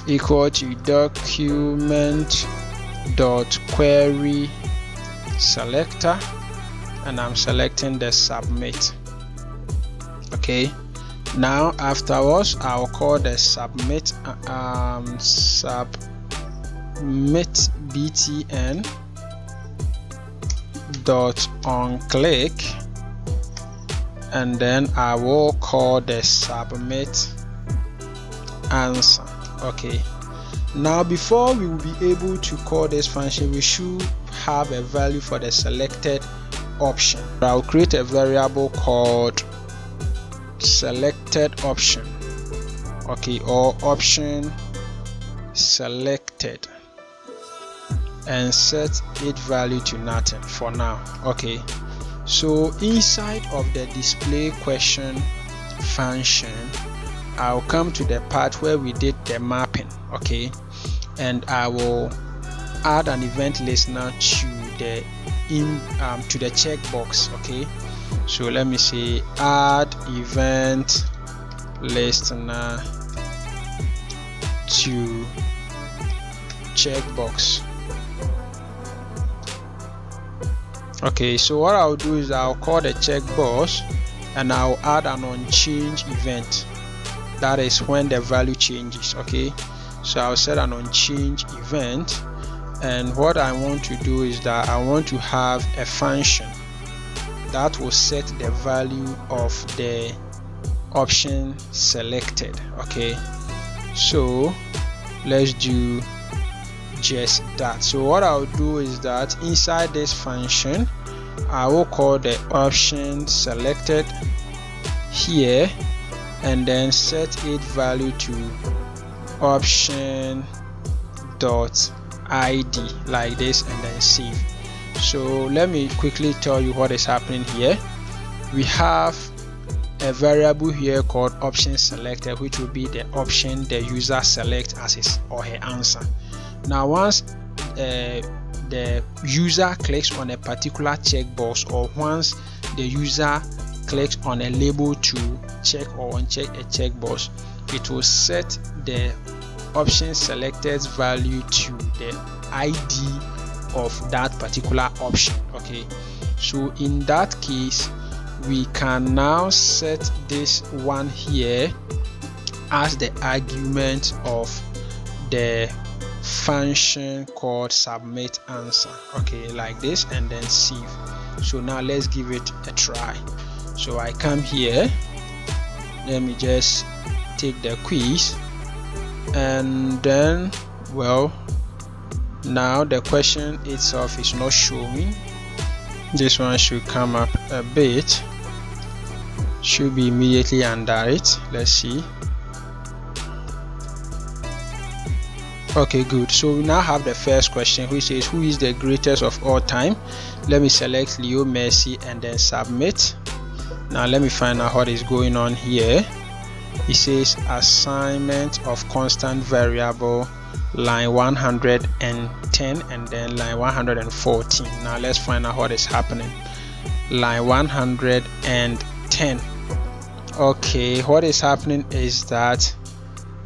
equal to document dot query selector, and I'm selecting the submit. Okay, now afterwards I'll call the submit btn dot on click, and then I will call the submit answer. Okay, now before we will be able to call this function, we should have a value for the selected option. I'll create a variable called selected option, okay, or option selected, and set its value to nothing for now. Okay, so inside of the display question function, I'll come to the part where we did the mapping. Okay, and I will add an event listener to the checkbox. Okay, so let me say add event listener to checkbox. Okay, so what I'll do is I'll call the checkbox and I'll add an unchanged event. That is when the value changes. Okay, so I'll set an unchanged event, and what I want to do is that I want to have a function that will set the value of the option selected. Okay, so let's do just that. So what I'll do is that inside this function I will call the option selected here, and then set its value to option dot id like this, and then save. So let me quickly tell you what is happening here. We have a variable here called option selected, which will be the option the user selects as his or her answer. Now once the user clicks on a particular checkbox, or once the user clicks on a label to check or uncheck a checkbox, it will set the option selected's value to the ID of that particular option. Okay, so in that case we can now set this one here as the argument of the function called submit answer. Okay, like this, and then save. So now let's give it a try. So I come here, let me just take the quiz, and then, well, now the question itself is not showing. This one should come up a bit, should be immediately under it. Let's see. Okay, good. So we now have the first question, which is who is the greatest of all time. Let me select Leo Messi and then submit. Now let me find out what is going on here. It says assignment of constant variable, line 110 and then line 114. Now let's find out what is happening. Line 110. Okay, what is happening is that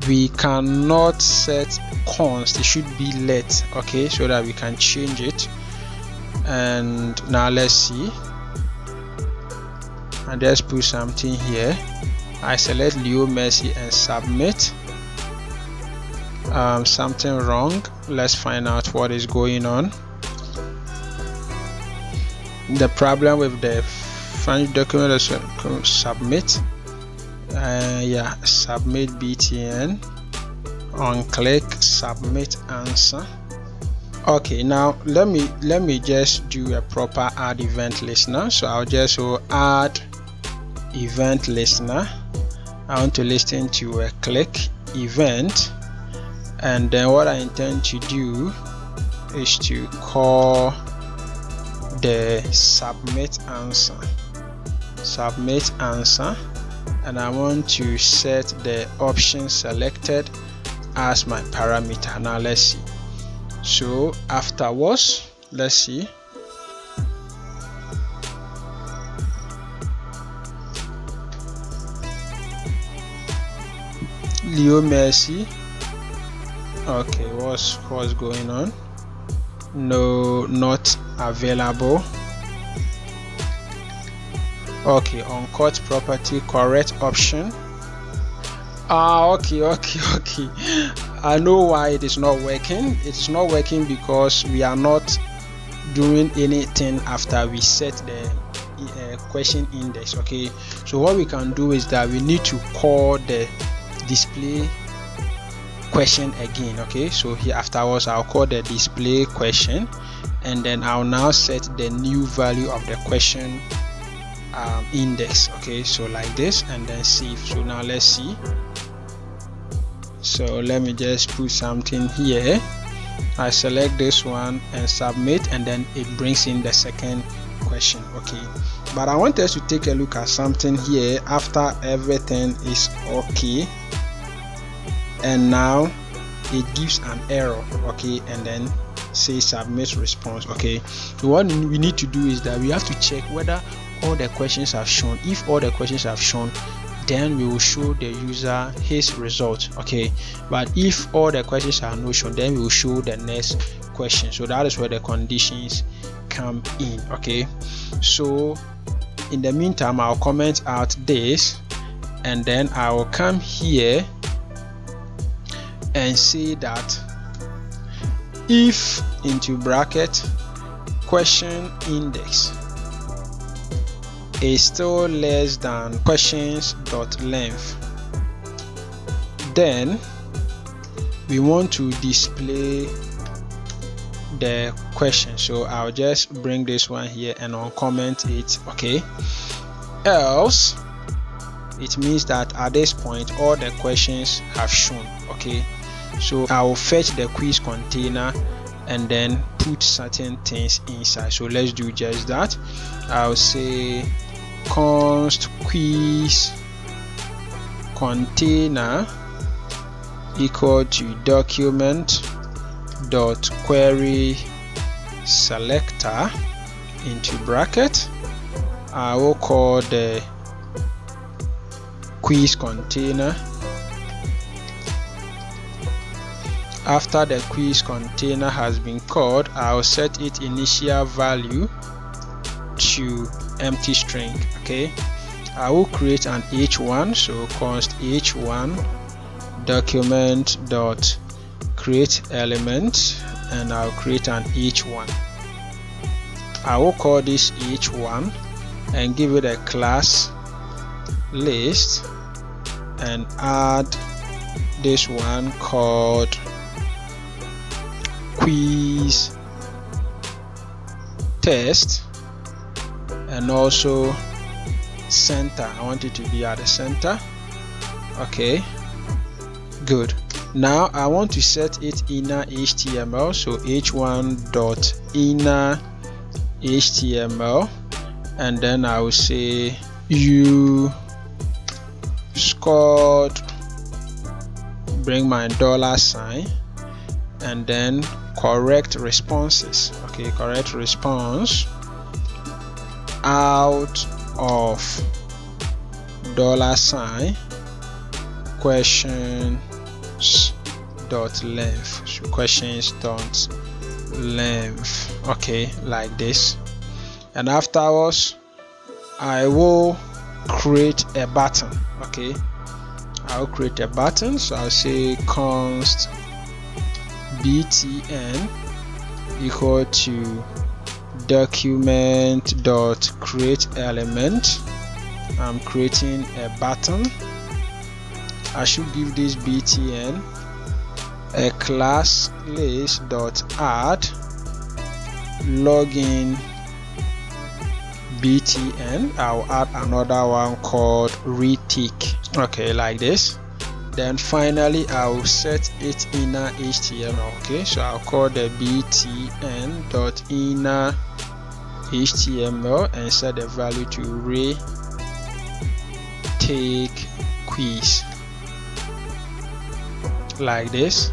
we cannot set const, it should be let. Okay, so that we can change it. And now let's see, and let's put something here. I select Leo Messi and submit. Something wrong. Let's find out what is going on. The problem with the French document is submit. Yeah, submit btn, on click submit answer. Okay, now let me just do a proper add event listener. So I'll just add event listener. I want to listen to a click event, and then what I intend to do is to call the submit answer, and I want to set the option selected as my parameter. Now let's see. So afterwards, let's see. Leo Messi. Okay, what's going on? No, not available. Okay, uncut property, correct option. Okay. I know why it is not working. It is not working because we are not doing anything after we set the question index. Okay, so what we can do is that we need to call the display question again. Okay, so here afterwards I'll call the display question, and then I'll now set the new value of the question index. Okay, so like this, and then save. So now let's see. So let me just put something here. I select this one and submit, and then it brings in the second question. Okay, but I want us to take a look at something here after everything is okay, and now it gives an error. Okay, and then say submit response. Okay, so what we need to do is that we have to check whether all the questions have shown. If all the questions have shown, then we will show the user his result. Okay, but if all the questions are not shown, then we will show the next question. So that is where the conditions come in. Okay, so in the meantime I'll comment out this, and then I will come here and say that if into bracket question index is still less than questions dot length, then we want to display the question. So I'll just bring this one here and uncomment it. Okay, else it means that at this point all the questions have shown. Okay, so I will fetch the quiz container and then put certain things inside. So let's do just that. I'll say const quiz container equal to document dot query selector into bracket. I will call the quiz container. After the quiz container has been called, I'll set its initial value to empty string. Okay, I will create an h1. So const h1 document dot create element, and I'll create an h1. I will call this h1 and give it a class list and add this one called quiz test, and also center. I want it to be at the center. Okay, good. Now I want to set it inner HTML. So h1 dot inner HTML, and then I will say you scored, bring my $sign, and then correct responses. Okay, correct response out of $sign questions dot length. So questions dot length. Okay, like this. And afterwards I will create a button. Okay, I'll create a button. So I'll say const btn equal to document dot create element. I'm creating a button. I should give this btn a class list dot add login btn. I'll add another one called retick, okay, like this. Then finally I'll set it inner HTML, okay, so I'll call the btn.inner HTML and set the value to retake quiz, like this.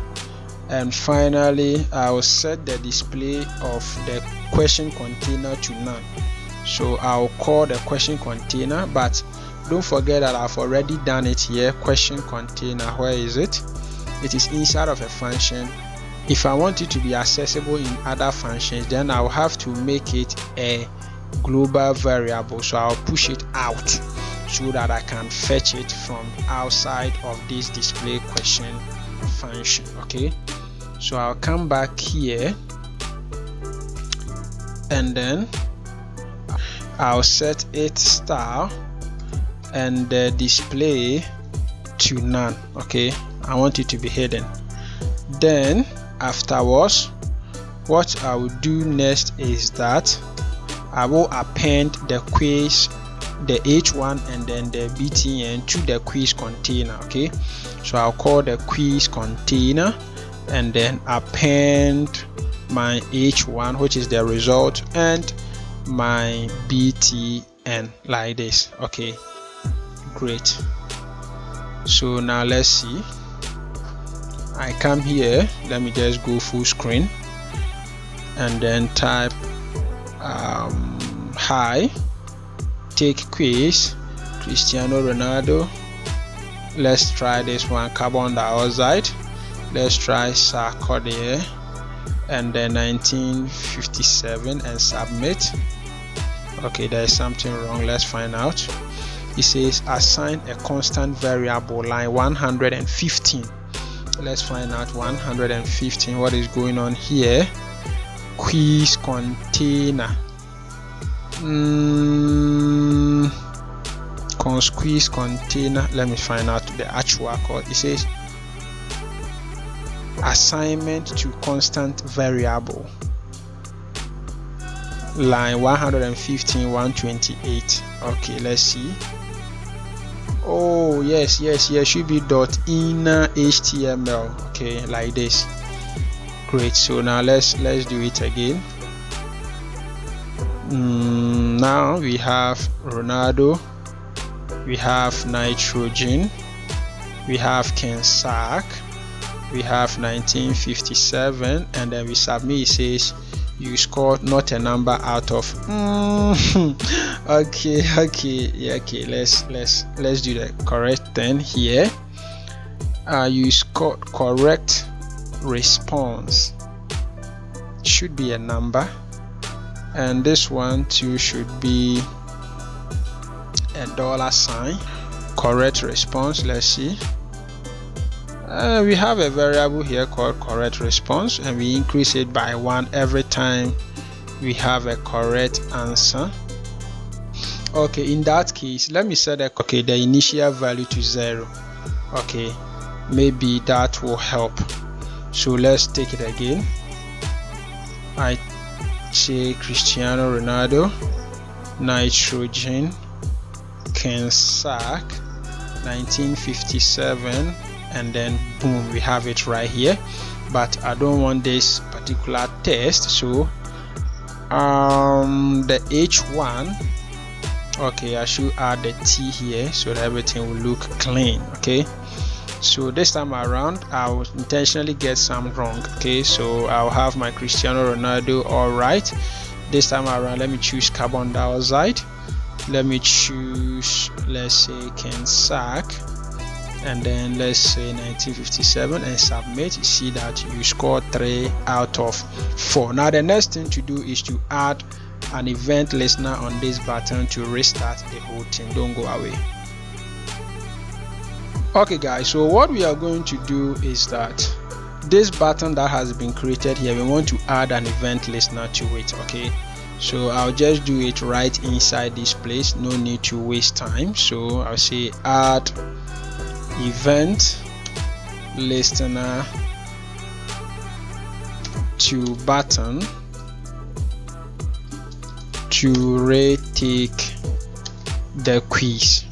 And finally I'll set the display of the question container to none, so I'll call the question container, but don't forget that I've already done it here. Question container, where is it? It is inside of a function. If I want it to be accessible in other functions, then I'll have to make it a global variable, so I'll push it out so that I can fetch it from outside of this display question function, okay. So I'll come back here and then I'll set it style and the display to none, okay. I want it to be hidden. Then afterwards, what I will do next is that I will append the quiz, the h1 and then the btn to the quiz container, okay. So I'll call the quiz container and then append my h1, which is the result, and my btn, like this, okay. Great. So now let's see. I come here, let me just go full screen and then type hi, take quiz, Cristiano Ronaldo. Let's try this one, carbon dioxide. Let's try Sarkodie and then 1957 and submit. Okay, there is something wrong. Let's find out. It says assign a constant variable, line 115. Let's find out 115. What is going on here? Quiz container. Quiz container. Let me find out the actual code. It says assignment to constant variable, line 115 128. Okay, let's see. Oh yes, should be .inner HTML, okay, like this. Great. So now let's do it again. Now we have Ronaldo, we have nitrogen, we have Kensack, we have 1957, and then we submit. It says you scored not a number out of okay, let's do the correct thing here. You scored correct response, should be a number, and this one too should be a $sign. Correct response. Let's see. We have a variable here called correct response, and we increase it by 1 every time we have a correct answer. Okay, in that case, let me set the initial value to 0. Okay, maybe that will help. So let's take it again. I say Cristiano Ronaldo, nitrogen, Kensack, 1957, and then boom, we have it right here. But I don't want this particular test, so the h1, okay, I should add the t here so that everything will look clean. Okay, so this time around I'll intentionally get some wrong. Okay, so I'll have my Cristiano Ronaldo all right. This time around, let me choose carbon dioxide, let me choose, let's say, Kensack, and then let's say 1957 and submit. You see that you scored 3 out of 4. Now the next thing to do is to add an event listener on this button to restart the whole thing. Don't go away. Okay guys, so what we are going to do is that this button that has been created here, we want to add an event listener to it. Okay, so I'll just do it right inside this place, no need to waste time. So I'll say add event listener to button to retake the quiz.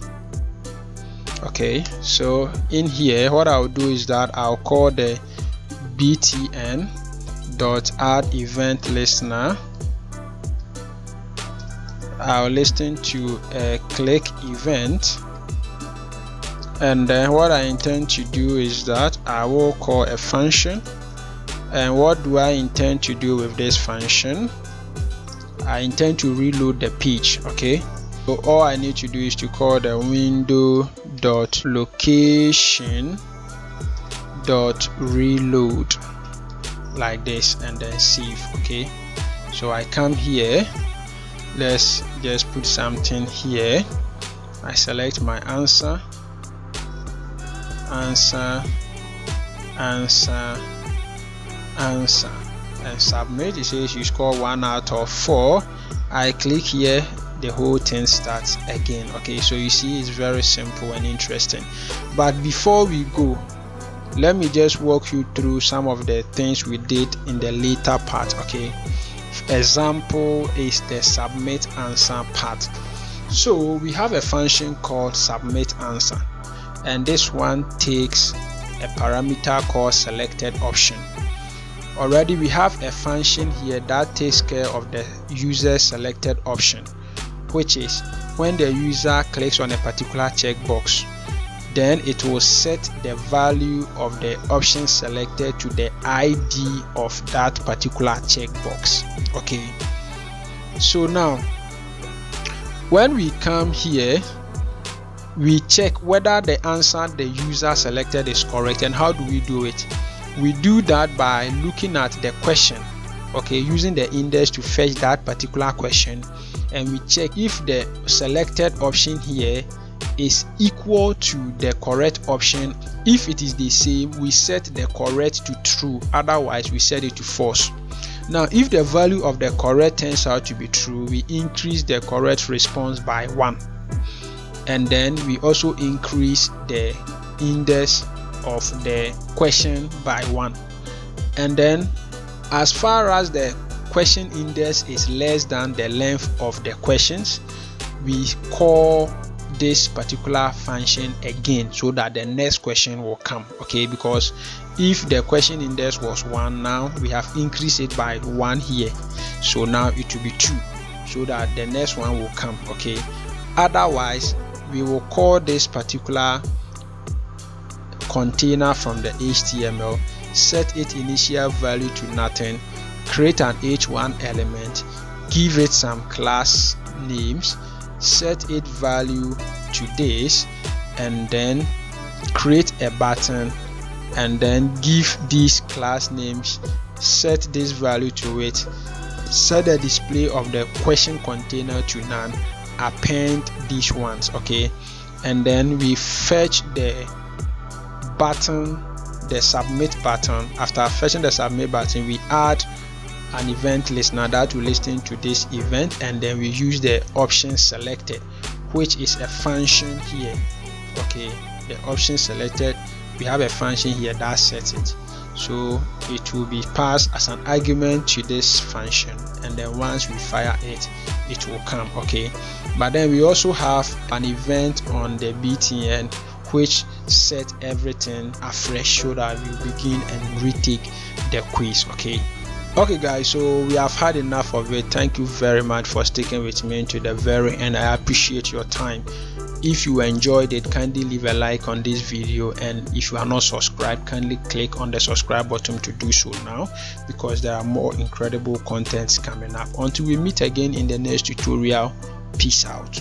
Okay, so in here what I'll do is that I'll call the btn.add event listener. I'll listen to a click event, and then what I intend to do is that I will call a function. And what do I intend to do with this function? I intend to reload the page. Okay, so all I need to do is to call the window.location.reload like this, and then save. Okay, so I come here, let's just put something here. I select my answer, and submit. It says you score 1 out of 4. I click here, the whole thing starts again. Okay, so you see it's very simple and interesting. But before we go, let me just walk you through some of the things we did in the later part. Okay, example is the submit answer part. So we have a function called submit answer, and this one takes a parameter called selected option. Already we have a function here that takes care of the user selected option, which is when the user clicks on a particular checkbox, then it will set the value of the option selected to the ID of that particular checkbox. Okay, so now when we come here, we check whether the answer the user selected is correct. And how do we do it? We do that by looking at the question, okay, using the index to fetch that particular question, and we check if the selected option here is equal to the correct option. If it is the same, we set the correct to true, otherwise we set it to false. Now if the value of the correct turns out to be true, we increase the correct response by 1, and then we also increase the index of the question by 1. And then as far as the question index is less than the length of the questions, we call this particular function again so that the next question will come. Okay, because if the question index was 1, now we have increased it by 1 here, so now it will be 2, so that the next one will come. Okay, otherwise we will call this particular container from the HTML, set its initial value to nothing, create an h1 element, give it some class names, set its value to this, and then create a button, and then give these class names, set this value to it, set the display of the question container to none, append these ones. Okay, and then we fetch the button, the submit button. After fetching the submit button, we add an event listener that will listen to this event, and then we use the option selected, which is a function here. Okay, the option selected, we have a function here that sets it, so it will be passed as an argument to this function, and then once we fire it, it will come. Okay, but then we also have an event on the btn which set everything afresh so that we begin and retake the quiz. Okay, guys, so we have had enough of it. Thank you very much for sticking with me to the very end. I appreciate your time. If you enjoyed it, kindly leave a like on this video, and if you are not subscribed, kindly click on the subscribe button to do so now, because there are more incredible contents coming up. Until we meet again in the next tutorial, peace out.